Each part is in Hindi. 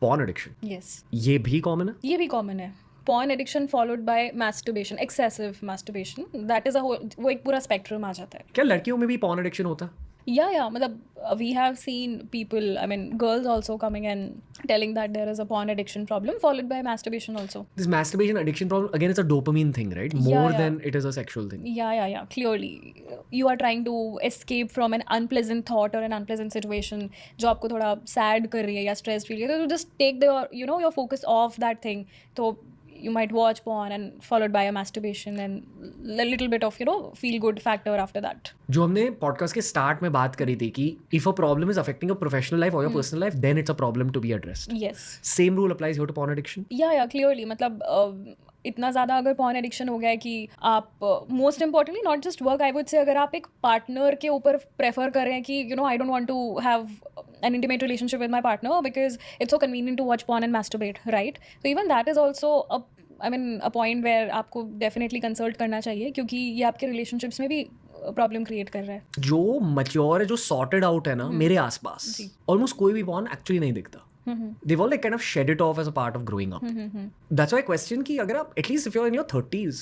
पॉर्न एडिक्शन यस, ये भी कॉमन है? ये भी कॉमन है. Porn addiction followed by masturbation, excessive masturbation, that is वो एक पूरा स्पेक्ट्रम आ जाता है. क्या लड़कियों में भी पॉर्न एडिक्शन होता है? Yeah, मतलब we have seen people, I mean girls also coming and telling that there is a porn addiction problem followed by masturbation also. This masturbation addiction problem, again, it's a dopamine thing, right? More Yeah. than it is a sexual thing. Yeah, clearly you are trying to escape from an unpleasant thought or an unpleasant situation जो आपको थोड़ा sad कर रही है या stress feel है, तो you just take the your focus off that thing. तो you might watch porn and followed by a masturbation and a little bit of feel good factor after that. जो हमने पॉडकास्ट के स्टार्ट में बात करी थी कि if a problem is affecting your professional life और your personal life, then it's a problem to be addressed. Yes. Same rule applies here to porn addiction. या क्लियरली मतलब इतना ज़्यादा अगर पॉर्न एडिक्शन हो गया है कि आप most importantly not just work, I would say अगर आप एक पार्टनर के ऊपर प्रेफर कर रहे हैं कि I don't want to have an intimate relationship with my partner because it's so convenient to watch porn and masturbate, right? So even that is also a point where आपको definitely consult करना चाहिए, क्योंकि ये आपके relationships में भी प्रॉब्लम क्रिएट कर रहा है. जो मैच्योर है, जो सॉर्टेड आउट है ना, मेरे आसपास ऑलमोस्ट कोई भी पॉर्न एक्चुअली नहीं दिखता. They've all like kind of shed it off as a part of growing up. That's why I question कि अगर आप at least if you're in your 30s,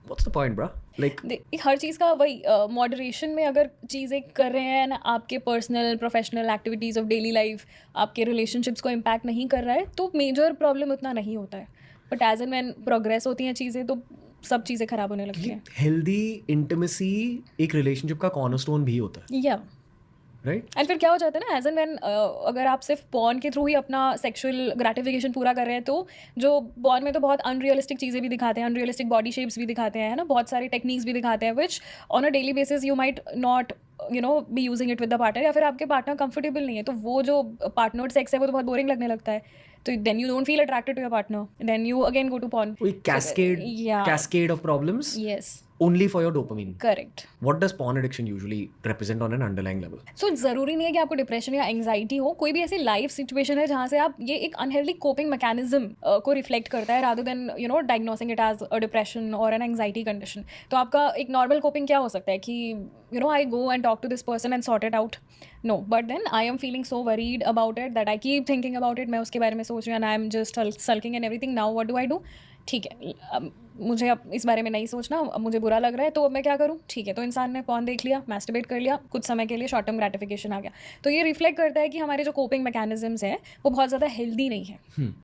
what's the point, bro? Like हर चीज़ का वही मॉडरेशन में अगर चीज़ें कर रहे हैं ना, आपके personal professional activities of daily life आपके रिलेशनशिप्स को इम्पैक्ट नहीं कर रहा है, तो मेजर प्रॉब्लम उतना नहीं होता है. But as and when progress होती हैं चीज़ें, तो सब चीज़ें खराब होने लगती हैं. हेल्दी इंटिमेसी एक रिलेशनशिप का कॉर्नरस्टोन भी होता है, या राइट? एंड फिर क्या हो जाता है ना, एज एंड व्हेन अगर आप सिर्फ पॉर्न के थ्रू ही अपना सेक्सुअल ग्रेटिफिकेशन पूरा कर रहे हैं, तो जो पॉर्न में तो बहुत अनरियलिस्टिक चीज़ें भी दिखाते हैं, अनरियलिस्टिक बॉडी शेप्स भी दिखाते हैं, है ना, बहुत सारी टेक्निक्स भी दिखाते हैं, which on a daily basis you might not be using it with the partner, या फिर आपके पार्टनर कंफर्टेबल नहीं है, तो वो जो पार्टनर सेक्स है वो तो बहुत बोरिंग लगने लगता है. तो then you don't feel attracted to your partner, then you again go to porn. Cascade of problems yes, only for your dopamine. Correct. What does porn addiction usually represent on an underlying level? सो ज़रूरी नहीं है कि आपको डिप्रेशन या एंग्जाइटी हो, कोई भी ऐसी लाइफ सिचुएशन है जहाँ से आप ये एक अनहेल्दी कोपिंग मैकेनिज्म को रिफ्लेक्ट करता है, rather than diagnosing it as a depression और एन एंग्जाइटी कंडीशन. तो आपका एक नॉर्मल कोपिंग क्या हो सकता है कि I go and talk to this person and sort it out. No, but then I am feeling so worried about it that I keep thinking about it, मैं उसके बारे में सोच रही हूँ and I am just sulking and everything. Now what do I do? ठीक है, अब मुझे अब इस बारे में नहीं सोचना, अब मुझे बुरा लग रहा है, तो अब मैं क्या करूँ? ठीक है, तो इंसान ने पॉर्न देख लिया, मैस्टरबेट कर लिया, कुछ समय के लिए शॉर्ट टर्म ग्रेटिफिकेशन आ गया. तो ये रिफ्लेक्ट करता है कि हमारे जो कोपिंग मैकेनिज्म्स हैं वो बहुत ज़्यादा हेल्दी नहीं है.